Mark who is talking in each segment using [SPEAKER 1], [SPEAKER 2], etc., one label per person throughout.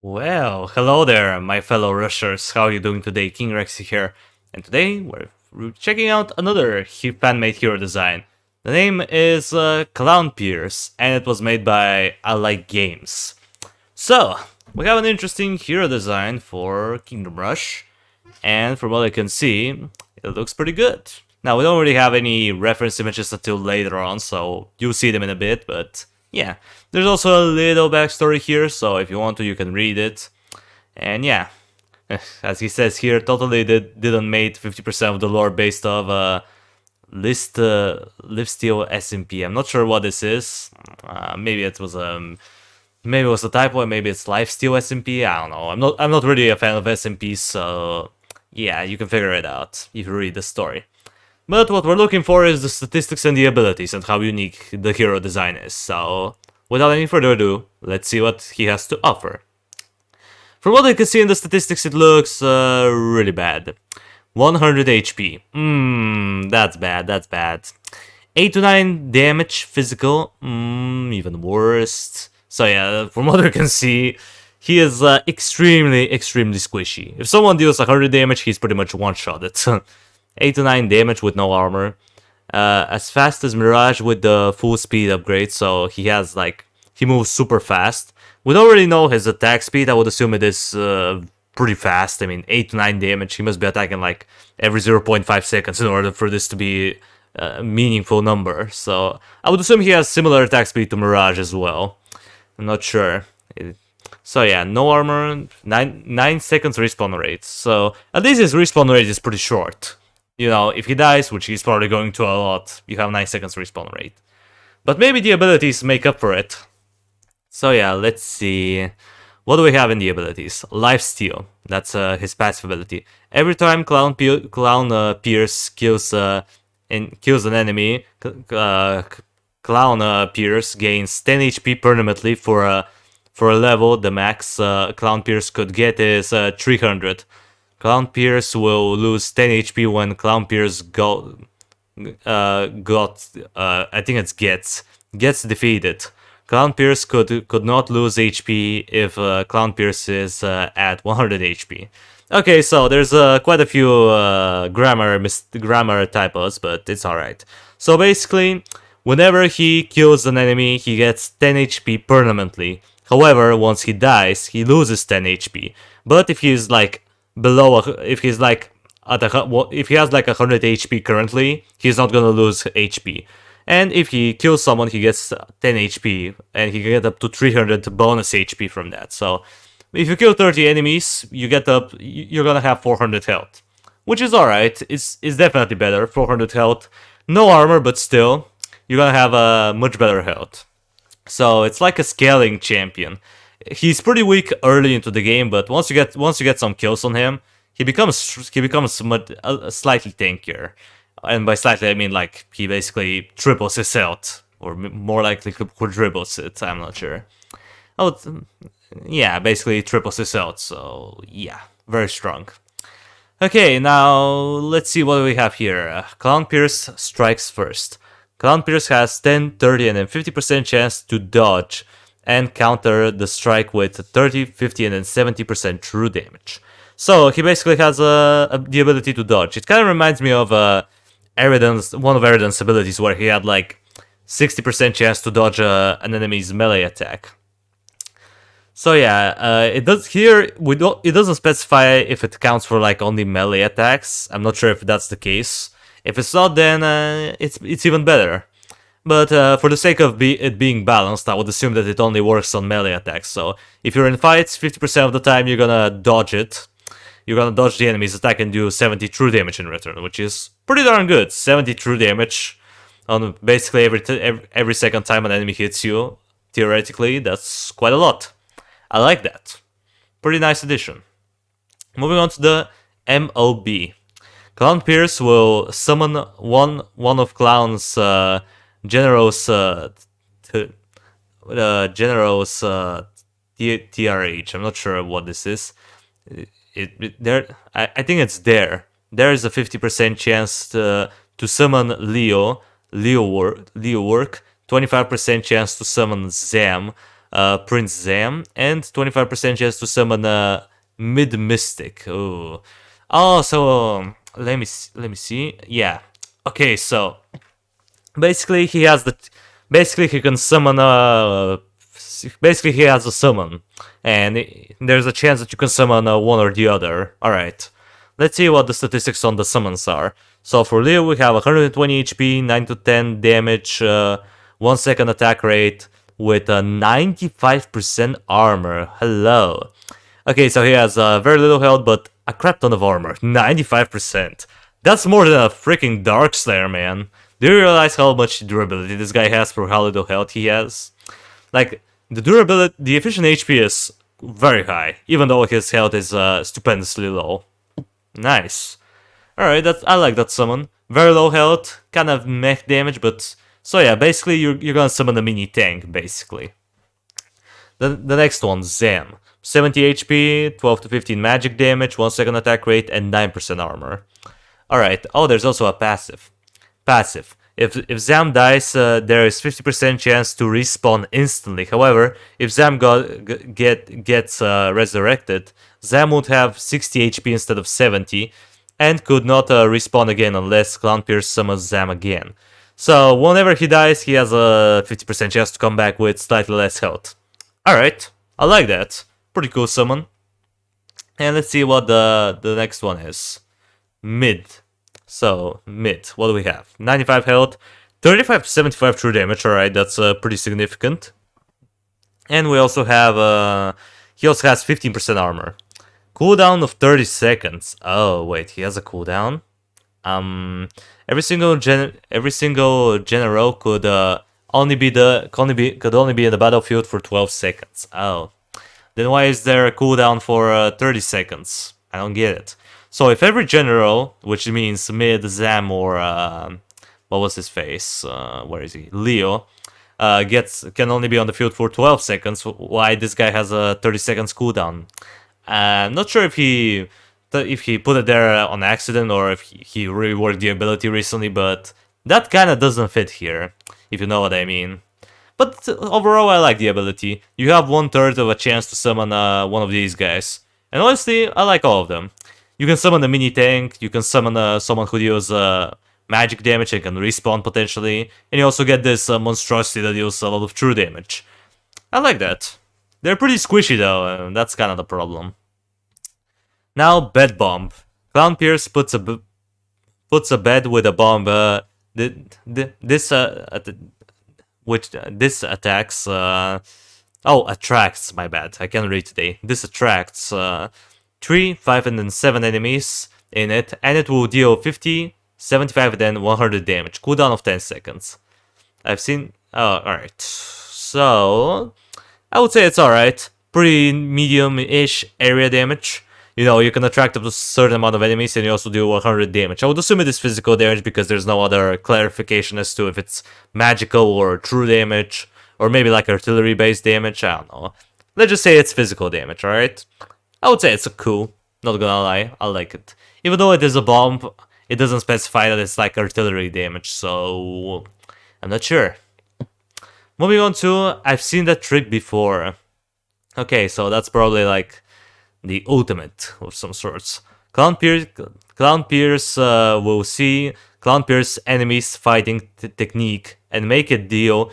[SPEAKER 1] Well, hello there, my fellow rushers. How are you doing today? King Rexy here, and today we're checking out another fan-made hero design. The name is Clownpeirce, and it was made by I Like Games. So, we have an interesting hero design for Kingdom Rush, and from what I can see, it looks pretty good. Now, we don't really have any reference images until later on, so you'll see them in a bit, but yeah. There's also a little backstory here, so if you want to, you can read it. And yeah, as he says here, totally didn't made 50% of the lore based off Livesteal SMP. I'm not sure what this is. Maybe it was a typo, or maybe it's Lifesteal SMP. I don't know. I'm not really a fan of SMPs, so yeah, you can figure it out if you read the story. But what we're looking for is the statistics and the abilities and how unique the hero design is. So without any further ado, let's see what he has to offer. From what I can see in the statistics, it looks really bad. 100 HP. That's bad. 8 to 9 damage physical. Even worse. So yeah, from what I can see, he is extremely squishy. If someone deals 100 damage, he's pretty much one-shotted. 8 to 9 damage with no armor. As fast as Mirage with the full speed upgrade, so he moves super fast. We don't really know his attack speed. I would assume it is pretty fast. I mean, 8 to 9 damage. He must be attacking like every 0.5 seconds in order for this to be a meaningful number. So I would assume he has similar attack speed to Mirage as well. I'm not sure. So yeah, no armor, 9 seconds respawn rate. So at least his respawn rate is pretty short. You know, if he dies, which he's probably going to a lot, you have 9 seconds respawn rate. But maybe the abilities make up for it. So yeah, let's see. What do we have in the abilities? Lifesteal. That's his passive ability. Every time Clownpeirce kills an enemy, Clownpeirce gains 10 HP permanently for a level. The max Clownpeirce could get is 300. Clownpeirce will lose 10 HP when Clownpeirce I think it's gets defeated. Clownpeirce could not lose HP if Clownpeirce is at 100 HP. Okay, so there's quite a few grammar typos, but it's alright. So basically, whenever he kills an enemy, he gets 10 HP permanently. However, once he dies, he loses 10 HP. But if he's like if he has like 100 HP currently, he's not gonna lose HP. And if he kills someone, he gets 10 HP, and he can get up to 300 bonus HP from that. So if you kill 30 enemies, you're gonna have 400 health, which is alright. It's definitely better. 400 health, no armor, but still, you're gonna have a much better health. So it's like a scaling champion. He's pretty weak early into the game, but once you get some kills on him, he becomes slightly tankier. And by slightly, I mean like he basically triples his health, or more likely quadruples it. I'm not sure. Yeah, basically triples his health. So yeah, very strong. Okay, now let's see what we have here. Clownpeirce strikes first. Clownpeirce has 10, 30, and then 50% chance to dodge and counter the strike with 30, 50, and then 70% true damage. So he basically has the ability to dodge. It kind of reminds me of one of Eridan's abilities, where he had like 60% chance to dodge an enemy's melee attack. So yeah, it doesn't specify if it counts for like only melee attacks. I'm not sure if that's the case. If it's not, then it's even better. But for the sake of it being balanced, I would assume that it only works on melee attacks. So if you're in fights, 50% of the time you're gonna dodge it. You're gonna dodge the enemy's attack and do 70 true damage in return, which is pretty darn good. 70 true damage on basically every second time an enemy hits you. Theoretically, that's quite a lot. I like that. Pretty nice addition. Moving on to the MOB. Clownpeirce will summon one of Clown's generous TRH. I'm not sure what this is. I think it's there. There is a 50% chance to summon Leo work, 25% chance to summon Zam, Prince Zam, and 25% chance to summon a Mid Mystic. Oh, so let me see. Yeah. Okay, so basically he has the basically he can summon basically he has a summon, and there's a chance that you can summon one or the other. All right. Let's see what the statistics on the summons are. So for Leo, we have 120 HP, 9 to 10 damage, 1 second attack rate, with a 95% armor. Hello. Okay, so he has very little health, but a crap ton of armor. 95%. That's more than a freaking Darkslayer, man. Do you realize how much durability this guy has for how little health he has? Like, the durability, the efficient HP is very high, even though his health is stupendously low. Nice. Alright, I like that summon. Very low health, kind of mech damage, but... So yeah, basically you're gonna summon a mini tank, basically. The next one, Zam. 70 HP, 12 to 15 magic damage, 1 second attack rate, and 9% armor. Alright, oh, there's also a passive. Passive. If Zam dies, there is 50% chance to respawn instantly. However, if Zam gets resurrected, Zam would have 60 HP instead of 70, and could not respawn again unless Clownpeirce summons Zam again. So whenever he dies, he has a 50% chance to come back with slightly less health. Alright, I like that. Pretty cool summon. And let's see what the next one is. Mid. So, mid, what do we have? 95 health, 35 to 75 true damage, alright, that's pretty significant. And we also have, he also has 15% armor. Cooldown of 30 seconds. Oh, wait, he has a cooldown? Every single general could only be in the battlefield for 12 seconds. Oh. Then why is there a cooldown for 30 seconds? I don't get it. So if every general, which means Mid, Zam, or what was his face? Where is he? Leo, can only be on the field for 12 seconds. Why this guy has a 30 seconds cooldown? I'm not sure if he put it there on accident or if he reworked the ability recently, but that kind of doesn't fit here, if you know what I mean. But overall, I like the ability. You have 1/3 of a chance to summon one of these guys, and honestly, I like all of them. You can summon a mini tank, you can summon someone who deals magic damage and can respawn potentially, and you also get this monstrosity that deals a lot of true damage. I like that. They're pretty squishy though, and that's kind of the problem. Now, bed bomb. Clownpeirce puts a bed with a bomb. This attacks. Attracts. My bad. I can't read today. This attracts 3, 5, and then 7 enemies in it, and it will deal 50, 75, and then 100 damage. Cooldown of 10 seconds. I've seen... Oh, alright. So... I would say it's alright. Pretty medium-ish area damage. You know, you can attract up to a certain amount of enemies, and you also do 100 damage. I would assume it is physical damage because there's no other clarification as to if it's magical or true damage, or maybe like artillery-based damage. I don't know. Let's just say it's physical damage, alright? I would say it's cool, not gonna lie, I like it. Even though it is a bomb, it doesn't specify that it's like artillery damage, so... I'm not sure. Moving on to, I've seen that trick before. Okay, so that's probably like the ultimate of some sorts. Clownpeirce will see Clownpeirce enemies fighting technique and make it deal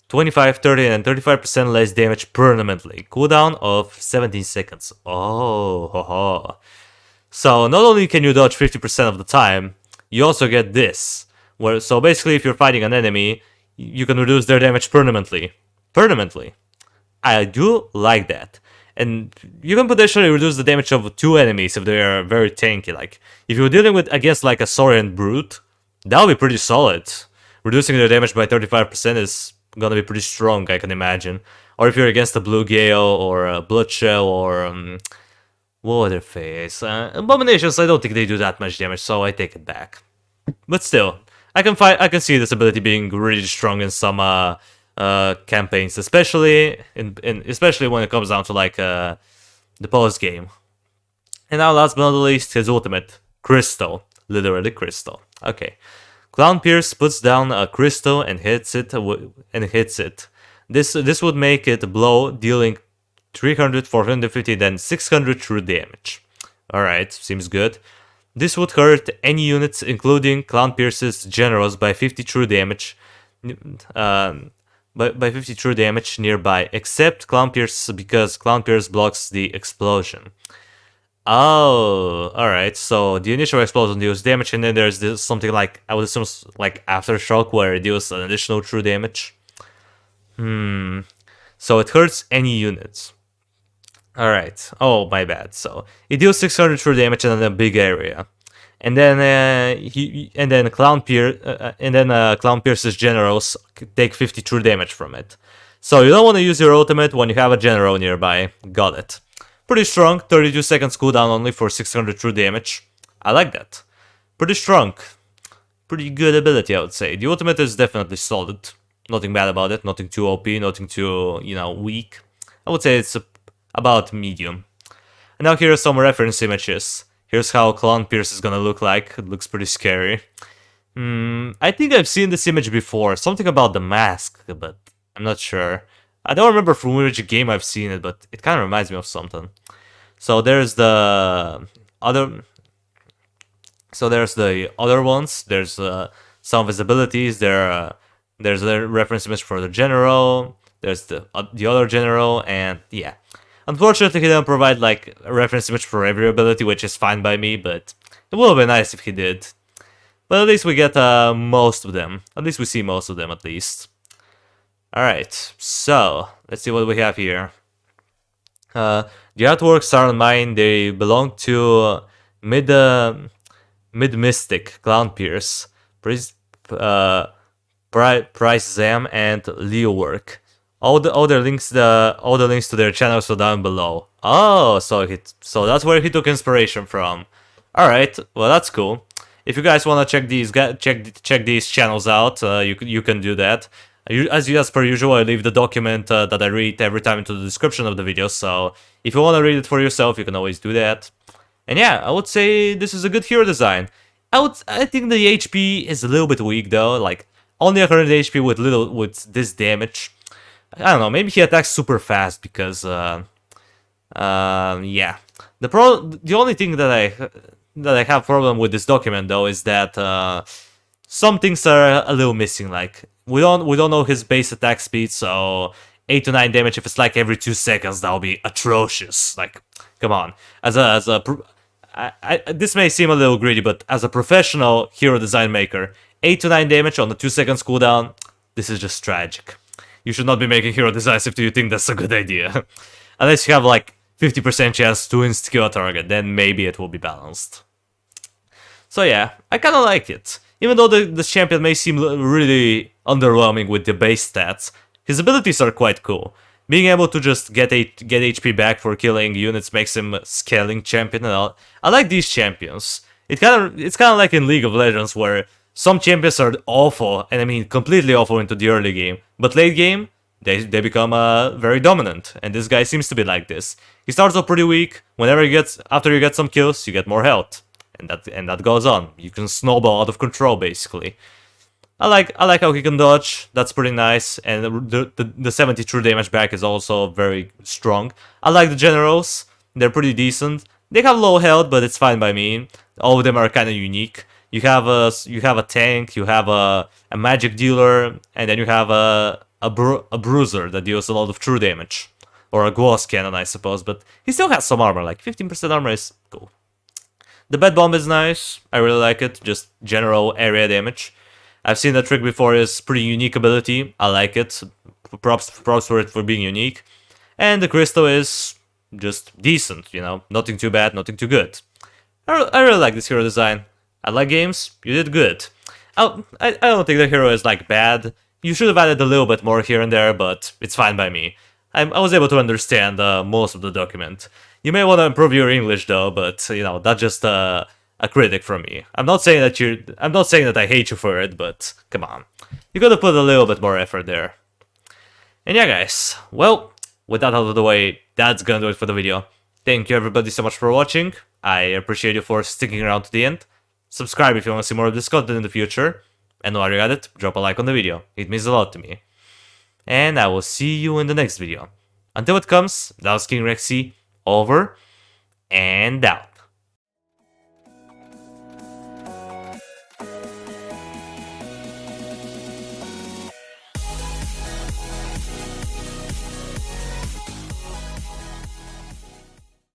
[SPEAKER 1] 25, 30, and 35% less damage permanently. Cooldown of 17 seconds. Oh, ho, ho. So not only can you dodge 50% of the time, you also get this. So basically, if you're fighting an enemy, you can reduce their damage permanently. Permanently. I do like that. And you can potentially reduce the damage of 2 enemies if they are very tanky. Like, if you're dealing against like a saurian brute, that would be pretty solid. Reducing their damage by 35% is gonna be pretty strong, I can imagine. Or if you're against a blue gale or a bloodshell or what other phase? Abominations, I don't think they do that much damage, so I take it back. But still, I can see this ability being really strong in some campaigns, especially especially when it comes down to like the post game. And now, last but not least, his ultimate, Crystal, literally crystal. Okay, Clownpeirce puts down a crystal and hits it. This would make it a blow dealing 300, 450, then 600 true damage. Alright, seems good. This would hurt any units, including Clownpeirce's generals, by 50 true damage. By 50 true damage nearby, except Clownpeirce, because Clownpeirce blocks the explosion. Oh, alright, so the initial explosion deals damage, and then there's this something like, I would assume, like Aftershock, where it deals an additional true damage. So it hurts any units. Alright, oh, my bad. So it deals 600 true damage in a big area. And then Clownpeirce's generals take 50 true damage from it. So you don't want to use your ultimate when you have a general nearby. Got it. Pretty strong, 32 seconds cooldown only for 600 true damage. I like that. Pretty strong. Pretty good ability, I would say. The ultimate is definitely solid. Nothing bad about it, nothing too OP, nothing too, weak. I would say it's about medium. And now here are some reference images. Here's how Clownpeirce is gonna look like. It looks pretty scary. I think I've seen this image before. Something about the mask, but I'm not sure. I don't remember from which game I've seen it, but it kind of reminds me of something. So there's the other... So there's the other ones. There's some visibilities. There's a reference image for the general. There's the other general, and yeah. Unfortunately, he didn't provide like a reference image for every ability, which is fine by me, but it would have been nice if he did. But at least we get most of them. At least we see most of them, at least. Alright, so let's see what we have here. The artworks are on mine. They belong to Mid-Mystic, Clownpeirce, Price Zam, and Leo Work. All the links to their channels are down below. Oh, so that's where he took inspiration from. All right, well that's cool. If you guys want to check these channels out, you can do that. As per usual, I leave the document that I read every time into the description of the video. So if you want to read it for yourself, you can always do that. And yeah, I would say this is a good hero design. I think the HP is a little bit weak though. Like only 100 HP with this damage. I don't know, maybe he attacks super fast because, yeah. The only thing that I have problem with this document though is that some things are a little missing. Like we don't know his base attack speed, so 8 to 9 damage if it's like every 2 seconds, that would be atrocious. Like, come on. This may seem a little greedy, but as a professional hero design maker, 8 to 9 damage on the 2 seconds cooldown, this is just tragic. You should not be making hero designs if you think that's a good idea. Unless you have like 50% chance to insta-kill a target, then maybe it will be balanced. So yeah, I kinda like it. Even though the champion may seem really underwhelming with the base stats, his abilities are quite cool. Being able to just get HP back for killing units makes him a scaling champion, and I like these champions. It's kind of like in League of Legends where some champions are awful, and I mean completely awful into the early game, but late game, they become very dominant, and this guy seems to be like this. He starts off pretty weak. After you get some kills, you get more health, and that goes on. You can snowball out of control basically. I like how he can dodge. That's pretty nice, and the 70 true damage back is also very strong. I like the generals. They're pretty decent. They have low health, but it's fine by me. All of them are kind of unique. You have a tank, you have a magic dealer, and then you have a bruiser that deals a lot of true damage. Or a gloss cannon, I suppose, but he still has some armor, like 15% armor is cool. The bed bomb is nice, I really like it, just general area damage. I've seen that trick before, is pretty unique ability, I like it. Props for it for being unique. And the crystal is just decent, nothing too bad, nothing too good. I really like this hero design. I like games, you did good. I don't think the hero is like bad. You should have added a little bit more here and there, but it's fine by me. I was able to understand most of the document. You may want to improve your English though, but that's just a critic from me. I'm not saying that I hate you for it, but come on. You gotta put a little bit more effort there. And yeah guys, well, with that out of the way, that's gonna do it for the video. Thank you everybody so much for watching. I appreciate you for sticking around to the end. Subscribe if you want to see more of this content in the future. And while you're at it, drop a like on the video. It means a lot to me. and I will see you in the next video. Until it comes, that was King Rexy, over and out.